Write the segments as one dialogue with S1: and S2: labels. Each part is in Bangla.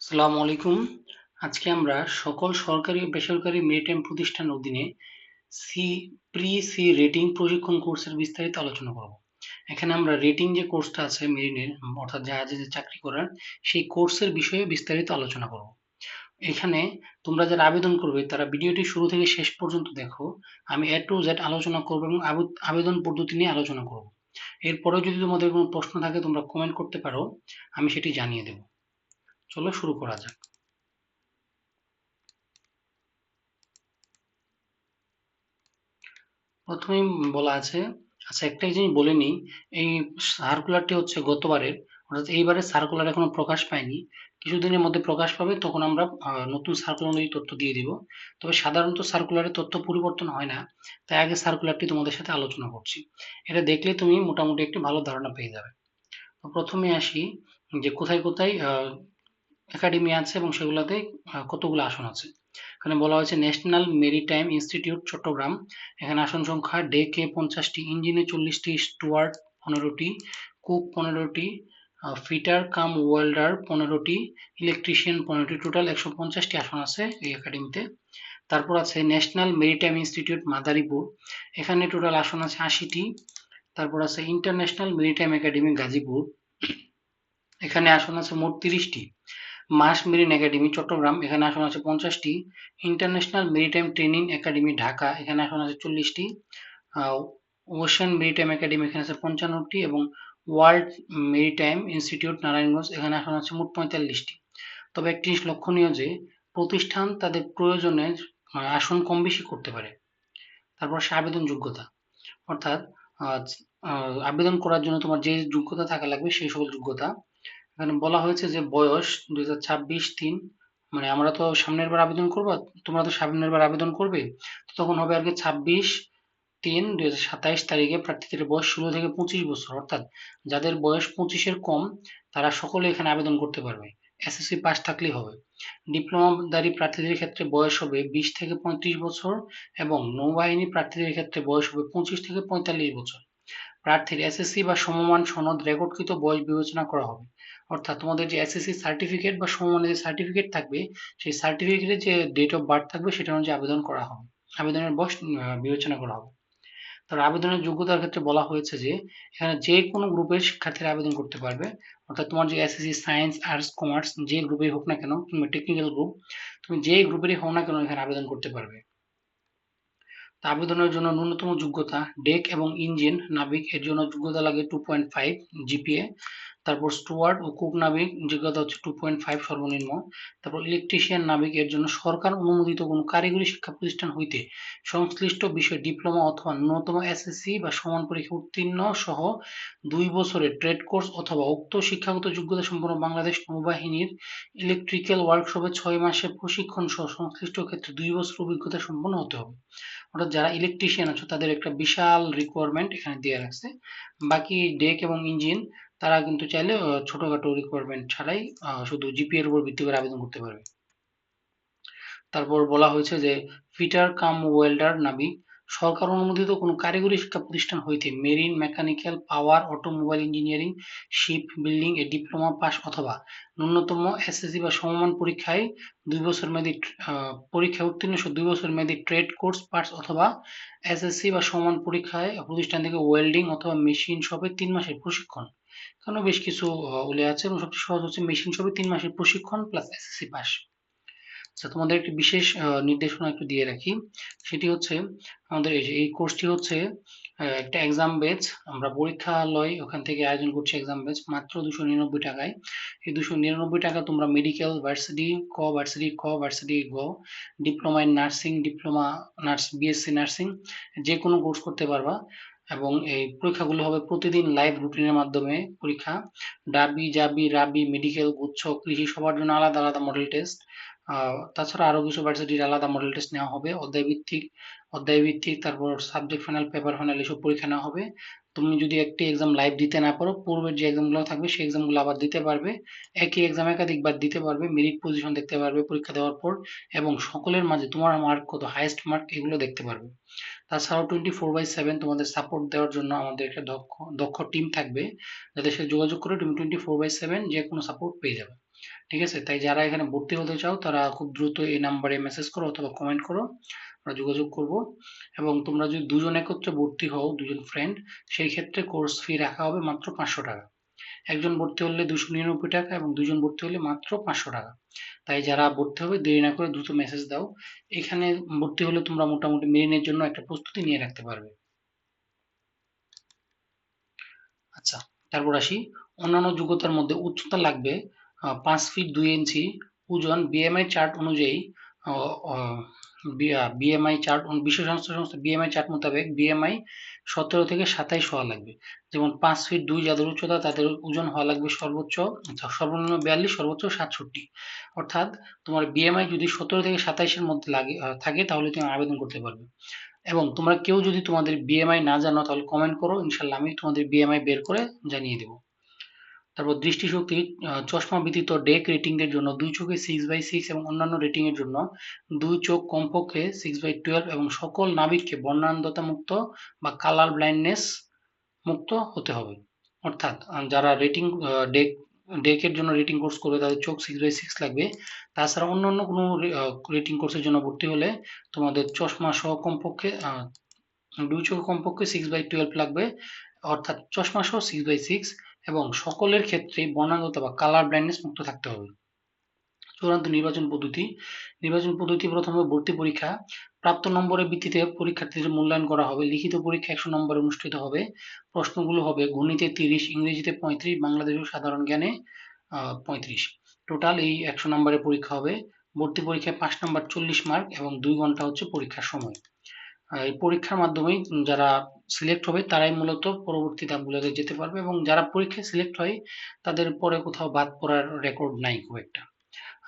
S1: আসসালামু আলাইকুম। আজকে আমরা সকল সরকারি ও বেসরকারি মেরিটাইম প্রতিষ্ঠানের অধীনে সি সি রেটিং প্রশিক্ষণ কোর্সের বিস্তারিত আলোচনা করব। এখানে আমরা রেটিং যে কোর্সটা আছে মেরিনের অর্থাৎ জাহাজে যে চাকরি করার সেই কোর্সের বিষয়ে বিস্তারিত আলোচনা করব। এখানে তোমরা যারা আবেদন করবে তারা ভিডিওটি শুরু থেকে শেষ পর্যন্ত দেখো। আমি এ টু জেড আলোচনা করব এবং আবেদন পদ্ধতি নিয়ে আলোচনা করব। এরপরেও যদি তোমাদের কোনো প্রশ্ন থাকে তোমরা কমেন্ট করতে পারো, আমি সেটি জানিয়ে দেব। চলো শুরু করা যাক। প্রথমেই বলা আছে, আচ্ছা একটা জিনিস বলে নিই, এই সার্কুলারটি হচ্ছে গতবারের, অর্থাৎ এইবারের সার্কুলার এখনো প্রকাশ পায়নি। কিছুদিনের মধ্যে প্রকাশ পাবে, তখন আমরা নতুন সার্কুলার অনুযায়ী তথ্য দিয়ে দিব। তবে সাধারণত সার্কুলারে তথ্য পরিবর্তন হয় না, তাই আগে সার্কুলারটি তোমাদের সাথে আলোচনা করছি। এটা দেখলে তুমি মোটামুটি একটি ভালো ধারণা পেয়ে যাবে। তো প্রথমে আসি যে কোথায় কোথায় একাডেমি আছে এবং সেগুলোতে কতগুলো আসন আছে। এখানে বলা হয়েছে ন্যাশনাল মেরিটাইম ইনস্টিটিউট চট্টগ্রাম, এখানে আসন সংখ্যা ডেকে 50টি, ইঞ্জিনে 40টি, স্টুয়ার্ড 15টি, কুক 15টি, ফিটার কাম ওয়েল্ডার 15টি, ইলেকট্রিশিয়ান 15টি, টোটাল 150টি আসন আছে এই একাডেমিতে। তারপর আছে ন্যাশনাল মেরিটাইম ইনস্টিটিউট মাদারীপুর, এখানে টোটাল আসন আছে 80টি। তারপর আছে ইন্টারন্যাশনাল মেরিটাইম একাডেমি গাজীপুর, এখানে আসন আছে মোট 30টি। মাস মেরিন একাডেমি চট্টগ্রাম, এখানে আসন আছে 50টি। International maritime training academy Dhaka, এখানে আসন আছে 40টি। ওশেন মেরিটাইম একাডেমি, এখানে আছে 55টি এবং ওয়ার্ল্ড মেরিটাইম ইনস্টিটিউট নারায়ণগঞ্জ, এখানে আসন আছে মোট 45টি। তবে একটি জিনিস লক্ষণীয় যে প্রতিষ্ঠান তাদের প্রয়োজনে আসন কম বেশি করতে পারে। তারপর আসে আবেদন যোগ্যতা, অর্থাৎ আহ, আবেদন করার জন্য তোমার যে যোগ্যতা থাকা লাগবে সেই সকল যোগ্যতা। এখানে বলা হয়েছে যে বয়স 2026-3, মানে আমরা তো সামনের বার আবেদন করবো, তোমরা তো সামনের বার আবেদন করবে, তো তখন হবে আর কি 26-3-2027 তারিখে প্রার্থীদের বয়স 16 থেকে 25 বছর, অর্থাৎ যাদের বয়স 25-এর কম তারা সকলে এখানে আবেদন করতে পারবে। এসএসসি পাস থাকলেই হবে। ডিপ্লোমাধারী প্রার্থীদের ক্ষেত্রে বয়স হবে 20 থেকে 35 বছর এবং নৌবাহিনী প্রার্থীদের ক্ষেত্রে বয়স হবে 25 থেকে 45 বছর। প্রার্থীর এসএসসি বা সমমান সনদ রেকর্ডকৃত বয়স বিবেচনা করা হবে। অর্থাৎ তোমাদের যে এসএসসি সার্টিফিকেট বা সমমানের যে সার্টিফিকেট থাকবে, সেই সার্টিফিকেটে যে ডেট অফ বার্থ থাকবে সেটা অনুযায়ী আবেদন করা হবে, আবেদনের বয়স বিবেচনা করা হবে। তার আবেদনের যোগ্যতার ক্ষেত্রে বলা হয়েছে যে এখানে যে কোনো গ্রুপের শিক্ষার্থীরা আবেদন করতে পারবে, অর্থাৎ তোমার যে এসএসসি সায়েন্স আর্টস কমার্স যে গ্রুপেই হোক না কেন কিংবা টেকনিক্যাল গ্রুপ, তুমি যে গ্রুপেরই হোক না কেন এখানে আবেদন করতে পারবে। আবেদনের জন্য ন্যূনতম যোগ্যতা ডেক এবং ইঞ্জিন নাবিক এর জন্য যোগ্যতা লাগে 2.5 জিপিএ। তারপর স্টুয়ার্ড ও কুক নাবিক যোগ্যতা হচ্ছে 2.5 সর্বনিম্ন। তারপর ইলেকট্রিশিয়ান নাবিক এর জন্য সরকার অনুমোদিত কোনো কারিগরি শিক্ষা প্রতিষ্ঠান হইতে সংশ্লিষ্ট বিষয়ে ডিপ্লোমা অথবা ন্যূনতম এসএসসি বা সমান পরীক্ষা উত্তীর্ণ সহ 2 বছরের ট্রেড কোর্স অথবা উক্ত শিক্ষাগত যোগ্যতা সম্পন্ন বাংলাদেশ নৌবাহিনীর ইলেকট্রিক্যাল ওয়ার্কশপে 6 মাসের প্রশিক্ষণ সহ সংশ্লিষ্ট ক্ষেত্রে 2 বছর অভিজ্ঞতা সম্পন্ন হতে হবে। অর্থাৎ যারা ইলেকট্রিশিয়ান আছে তাদের একটা বিশাল রিকোয়ারমেন্ট এখানে দিয়ে রাখছে। বাকি ডেক এবং ইঞ্জিন তারা কিন্তু চাইলে ছোটখাটো রিকোয়ারমেন্ট ছাড়াই শুধু জিপিএ এর উপর ভিত্তি করে আবেদন করতে পারবে। তারপর বলা হয়েছে যে ফিটার কাম ওয়েল্ডার নাবিক সরকার অনুমোদিত কোনো কারিগরি শিক্ষা প্রতিষ্ঠান হইতে marine mechanical power automobile engineering ship building এ ডিপ্লোমা পাস অথবা ন্যূনতম এসএসসি বা সমমান পরীক্ষায় 2 বছর মেয়াদী পরীক্ষায় উত্তীর্ণ 2 বছর মেয়াদী ট্রেড কোর্স পাস অথবা এসএসসি বা সমান পরীক্ষায় প্রতিষ্ঠান থেকে ওয়েল্ডিং অথবা মেশিন শপে 3 মাসের প্রশিক্ষণ। কারণ বেশ কিছু উল্লেখ আছে এবং সবচেয়ে সহজ হচ্ছে মেশিন শপে 3 মাসের প্রশিক্ষণ প্লাস এসএসসি পাস। আচ্ছা তোমাদের একটি বিশেষ নির্দেশনা একটু দিয়ে রাখি, সেটি হচ্ছে আমাদের এই কোর্সটি হচ্ছে একটা এক্সাম বেচ, আমরা পরীক্ষালয় ওখান থেকে আয়োজন করছি এক্সাম বেচ মাত্র 299 টাকায়। এই 299 টাকা তোমরা মেডিকেল ভার্সিটি ভার্সিটি গ, diploma in nursing, diploma nurse BSc nursing যে কোনো কোর্স করতে পারবা। এবং এই পরীক্ষাগুলো হবে প্রতিদিন লাইভ রুটিনের মাধ্যমে পরীক্ষা। ডাবি জাবি রাবি মেডিকেল গুচ্ছ কৃষি সবার জন্য আলাদা আলাদা মডেল টেস্ট। তাছাড়া আরো কিছু ভার্সিটির আলাদা মডেল টেস্ট নেওয়া হবে, অধ্যায় ভিত্তিক তারপর সাবজেক্ট ফাইনাল পেপার ফাইনাল এসব পরীক্ষা নেওয়া হবে। তুমি যদি একটি এক্সাম লাইভ দিতে না পারো, পূর্বের যে এক্সামগুলো থাকবে সেই এক্সামগুলো আবার দিতে পারবে। একই এক্সাম একাধিকবার দিতে পারবে, মেরিট পজিশন দেখতে পারবে পরীক্ষা দেওয়ার পর, এবং সকলের মাঝে তোমার মার্ক কত, হাইয়েস্ট মার্ক এগুলো দেখতে পারবে। তাছাড়াও 24/7 তোমাদের সাপোর্ট দেওয়ার জন্য আমাদের একটা দক্ষ টিম থাকবে, যাদের সাথে যোগাযোগ করে তুমি 24/7 যে কোনো সাপোর্ট পেয়ে যাবে। ঠিক আছে? তাই যারা এখানে ভর্তি হতে চাও তারা খুব দ্রুত এই নাম্বারে মেসেজ করো অথবা কমেন্ট করো, আমরা যোগাযোগ করব। এবং তোমরা যদি দুজন একত্রে ভর্তি হও, দুজন ফ্রেন্ড, সেই ক্ষেত্রে কোর্স ফি রাখা হবে মাত্র 500 টাকা। একজন ভর্তি হলে 299 টাকা এবং দুজন ভর্তি হলে মাত্র 500 টাকা। তাই যারা ভর্তি হবে দেরি না করে দ্রুত মেসেজ দাও। এখানে ভর্তি হলে তোমরা মোটামুটি মেরিনের জন্য একটা প্রস্তুতি নিয়ে রাখতে পারবে। আচ্ছা, তারপর আসি। অন্যান্য যোগ্যতার মধ্যে উচ্চতা লাগবে 5 ফিট 2 ইঞ্চি, ওজন বিএমআই চার্ট অনুযায়ী, বিএমআই চার্ট, বিশ্ব স্বাস্থ্য সংস্থা বিএমআই চার্ট মোতাবেক বিএমআই 17 থেকে 27 হওয়া লাগবে। যেমন 5 ফিট 2 যাদের উচ্চতা তাদের ওজন হওয়া লাগবে সর্বোচ্চ, আচ্ছা, সর্বনিম্ন 42, সর্বোচ্চ 67। অর্থাৎ তোমার বিএমআই যদি 17 থেকে 27-এর মধ্যে থাকে তাহলে তুমি আবেদন করতে পারবে। এবং তোমরা কেউ যদি তোমাদের বিএমআই না জানো তাহলে কমেন্ট করো, ইনশাল্লাহ আমি তোমাদের বিএমআই বের করে জানিয়ে দেবো। তারপর দৃষ্টিশক্তি, চশমা ব্যতীত ডেক রেটিং এর জন্য 2 চোখে 6/6 এবং অন্যান্য রেটিং এর জন্য 2 চোখ কমপক্ষে 6/12 এবং সকল নাবিককে বর্ণান্ধতা মুক্ত বা কালার ব্লাইন্ডনেস মুক্ত হতে হবে। অর্থাৎ যারা ডেক ডেকের জন্য রেটিং কোর্স করবে তাদের চোখ 6/6 লাগবে। তাছাড়া অন্যান্য কোনো রেটিং কোর্সের জন্য ভর্তি হলে তোমাদের চশমা সহ কমপক্ষে 2 চোখ কমপক্ষে 6/12 লাগবে, অর্থাৎ চশমা সহ 6/6, এবং সকলের ক্ষেত্রে বর্ণান্ধতা বা কালার ব্লাইন্ডনেস মুক্ত থাকতে হবে। চূড়ান্ত নির্বাচন পদ্ধতি। নির্বাচন পদ্ধতি প্রথমে ভর্তি পরীক্ষা। প্রাপ্ত নম্বরের ভিত্তিতে পরীক্ষার্থীদের মূল্যায়ন করা হবে। লিখিত পরীক্ষা 100 নম্বরে অনুষ্ঠিত হবে। প্রশ্নগুলো হবে গণিতে 30, ইংরেজিতে 35, বাংলাদেশ ও সাধারণ জ্ঞানে 35। টোটাল এই 100 নম্বরের পরীক্ষা হবে। ভর্তি পরীক্ষায় 5 নম্বর 40 মার্ক এবং 2 ঘন্টা হচ্ছে পরীক্ষার সময়। এই পরীক্ষার মাধ্যমেই যারা সিলেক্ট হবে তারাই মূলত পরবর্তী ধাপগুলোতে যেতে পারবে, এবং যারা পরীক্ষায় সিলেক্ট হয় তাদের পরে কোথাও বাদ পড়ার রেকর্ড নাই খুব একটা।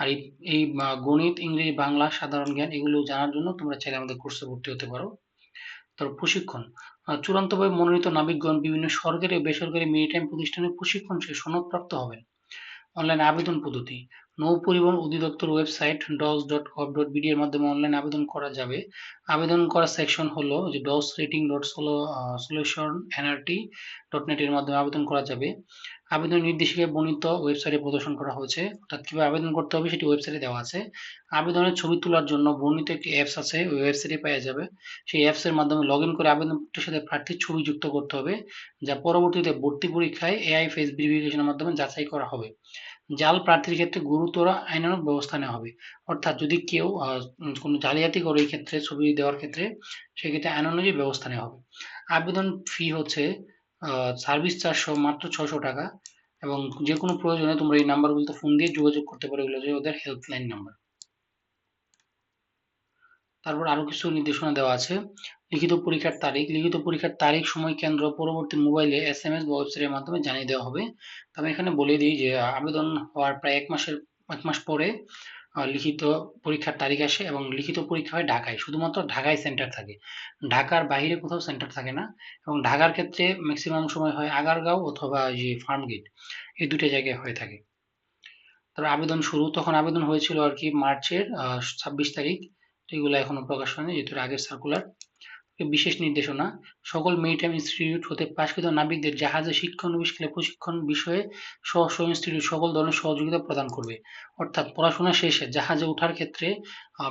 S1: আর এই গণিত, ইংরেজি, বাংলা, সাধারণ জ্ঞান এগুলো জানার জন্য তোমরা চাইলে আমাদের কোর্সে ভর্তি হতে পারো। তারপর প্রশিক্ষণ। চূড়ান্তভাবে মনোনীত নাবিকগণ বিভিন্ন সরকারি ও বেসরকারি মেরিটাইম প্রতিষ্ঠানে প্রশিক্ষণ শেষে সনদপ্রাপ্ত হবেন। অনলাইন আবেদন পদ্ধতি। নৌ পরিবহন অধিদপ্তর ওয়েবসাইট dos.gov.bd এর মাধ্যমে অনলাইন আবেদন করা যাবে। আবেদন করার সেকশন হলো যে dos.rating.solution.nrt.net এর মাধ্যমে আবেদন করা যাবে। আবেদন নির্দেশিকায় বর্ণিত ওয়েবসাইটে প্রদর্শন করা হয়েছে, অর্থাৎ কিভাবে আবেদন করতে হবে সেটি ওয়েবসাইটে দেওয়া আছে। আবেদনের ছবি তোলার জন্য বর্ণিত একটি অ্যাপস আছে, ওই ওয়েবসাইটে পাওয়া যাবে। সেই অ্যাপস এর মাধ্যমে লগ ইন করে আবেদনপত্রের সাথে প্রার্থীর ছবি যুক্ত করতে হবে, যা পরবর্তীতে ভর্তি পরীক্ষায় এআই ফেস ভেরিফিকেশনের মাধ্যমে যাচাই করা হবে। জাল প্রার্থীর ক্ষেত্রে গুরুতর আইনানুগ ব্যবস্থা নেওয়া হবে। অর্থাৎ যদি কেউ কোনো জালিয়াতি করে এই ক্ষেত্রে ছবি দেওয়ার ক্ষেত্রে, সেক্ষেত্রে আইন অনুযায়ী ব্যবস্থা নেওয়া হবে। আবেদন ফি হচ্ছে সার্ভিস চার্জ সহ মাত্র 600 টাকা। এবং যে কোনো প্রয়োজনে তোমরা এই নাম্বারগুলোতে ফোন দিয়ে যোগাযোগ করতে পারো, এগুলো যে ওদের হেল্পলাইন নাম্বার। তারপর আরো কিছু নির্দেশনা দেওয়া আছে। লিখিত পরীক্ষার তারিখ। লিখিত পরীক্ষার তারিখ, সময়, কেন্দ্র পরবর্তী মোবাইলে এসএমএস বা ওয়েবসাইটের মাধ্যমে জানিয়ে দেওয়া হবে। তবে এখানে বলে দিই যে আবেদন হওয়ার প্রায় 1 মাস পরে লিখিত পরীক্ষার তারিখ আসে, এবং লিখিত পরীক্ষা হয় ঢাকায়, শুধুমাত্র ঢাকায় সেন্টার থাকে, ঢাকার বাইরে কোথাও সেন্টার থাকে না। এবং ঢাকার ক্ষেত্রে ম্যাক্সিমাম সময় হয় আগারগাঁও অথবা যে ফার্মগেট, এই দুটো জায়গায় হয়ে থাকে। তারপর আবেদন শুরু, তখন আবেদন হয়েছিল আর কি মার্চের 26 তারিখ। তো এগুলো এখনো প্রকাশ হয়নি যেহেতু আগের সার্কুলার। বিশেষ নির্দেশনা। সকল মেরিটাইম ইনস্টিটিউট হতে পাশকৃত নাবিকদের জাহাজে শিক্ষানবিশকালে প্রশিক্ষণ বিষয়ে স্ব ইনস্টিটিউট সকল ধরনের সহযোগিতা প্রদান করবে। অর্থাৎ পড়াশোনা শেষে জাহাজে ওঠার ক্ষেত্রে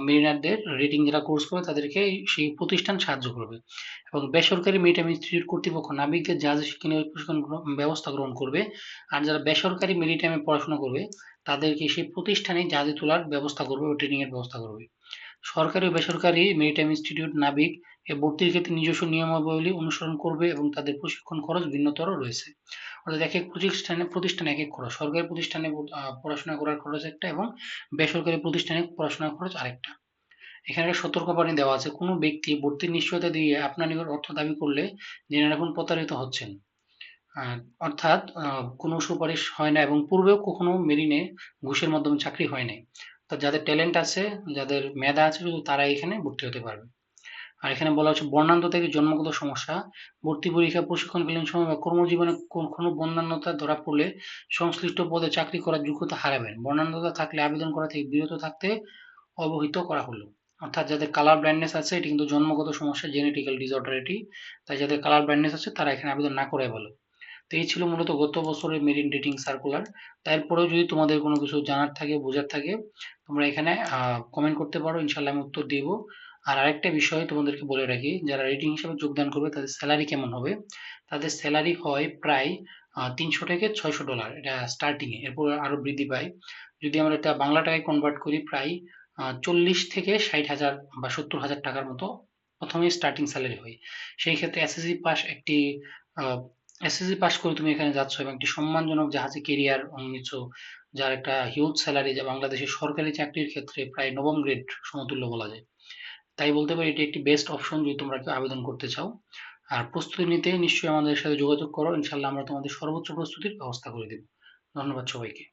S1: মেরিনারদের রেটিং যারা কোর্স করে তাদেরকে সেই প্রতিষ্ঠান সাহায্য করবে। এবং বেসরকারি মেরিটাইম ইনস্টিটিউট কর্তৃপক্ষ নাবিকদের জাহাজে শিক্ষানবিশ প্রশিক্ষণ ব্যবস্থা গ্রহণ করবে। আর যারা বেসরকারি মেরিটাইমে পড়াশোনা করবে তাদেরকে সেই প্রতিষ্ঠানে জাহাজে তোলার ব্যবস্থা করবে ও ট্রেনিং এর ব্যবস্থা করবে। সরকারি ও বেসরকারি মেরিটাইম ইনস্টিটিউট নাবিক এ ভর্তির ক্ষেত্রে নিজস্ব নিয়মাবলী অনুসরণ করবে এবং তাদের প্রশিক্ষণ খরচ ভিন্নতর রয়েছে। অর্থাৎ এক এক প্রতিষ্ঠানে এক এক খরচ। সরকারি প্রতিষ্ঠানে পড়াশোনা করার খরচ একটা এবং বেসরকারি প্রতিষ্ঠানে পড়াশোনার খরচ আরেকটা। এখানে একটা সতর্কবাণী দেওয়া আছে, কোনো ব্যক্তি ভর্তির নিশ্চয়তা দিয়ে আপনার নিকট অর্থ দাবি করলে জেনে রাখুন প্রতারিত হচ্ছেন। অর্থাৎ কোনো সুপারিশ হয় না এবং পূর্বেও কখনো মেরিনে ঘুষের মাধ্যমে চাকরি হয় নাই। তো যাদের ট্যালেন্ট আছে, যাদের মেধা আছে, শুধু তারাই এখানে ভর্তি হতে পারবে। আর এখানে বলা হচ্ছে বর্ণান্ধতা থেকে জন্মগত সমস্যা। ভর্তি পরীক্ষা, প্রশিক্ষণকালীন সময় বা কর্মজীবনে কোনো বর্ণান্ধতা ধরা পড়লে সংশ্লিষ্ট পদে চাকরি করার যোগ্যতা হারাবেন। বর্ণান্ধতা থাকলে আবেদন করা থেকে বিরত থাকতে অবহিত করা হলো। অর্থাৎ যাদের কালার ব্লাইন্ডনেস আছে, এটি কিন্তু জন্মগত সমস্যা, জেনেটিক্যাল ডিসঅর্ডার এটি। তাই যাদের কালার ব্লাইন্ডনেস আছে তারা এখানে আবেদন না করাই ভালো। তো এই ছিল মূলত গত বছরের মেরিন ডেটিং সার্কুলার। তারপরেও যদি তোমাদের কোনো কিছু জানার থাকে, বোঝার থাকে, তোমরা এখানে কমেন্ট করতে পারো, ইনশাল্লাহ আমি উত্তর দিব। আর আরেকটা বিষয় তোমাদেরকে বলে রাখি, যারা রেটিং হিসেবে যোগদান করবে তাদের স্যালারি কেমন হবে। তাদের স্যালারি হয় প্রায় 300 থেকে $600, এটা স্টার্টিং এ, এরপর আরো বৃদ্ধি পায়। যদি আমরা এটা বাংলা টাকায় কনভার্ট করি, প্রায় 40 থেকে 60,000 বা 70,000 টাকার মতো প্রথমে স্টার্টিং স্যালারি হয়। সেই ক্ষেত্রে এসএসসি পাস একটি এসএসসি পাস করে তুমি এখানে যাচ্ছ এবং একটি সম্মানজনক জাহাজে কেরিয়ার নিচ্ছ, যার একটা হিউজ স্যালারি, যা বাংলাদেশের সরকারি চাকরির ক্ষেত্রে প্রায় নবম গ্রেড সমতুল্য বলা যায়। তাই বলতে পারি এটি একটি বেস্ট অপশন যদি তোমরা কেউ আবেদন করতে চাও। আর প্রস্তুতি নিতে নিশ্চয়ই আমাদের সাথে যোগাযোগ করো, ইনশাল্লাহ আমরা তোমাদের সর্বোচ্চ প্রস্তুতির ব্যবস্থা করে দেব। ধন্যবাদ সবাইকে।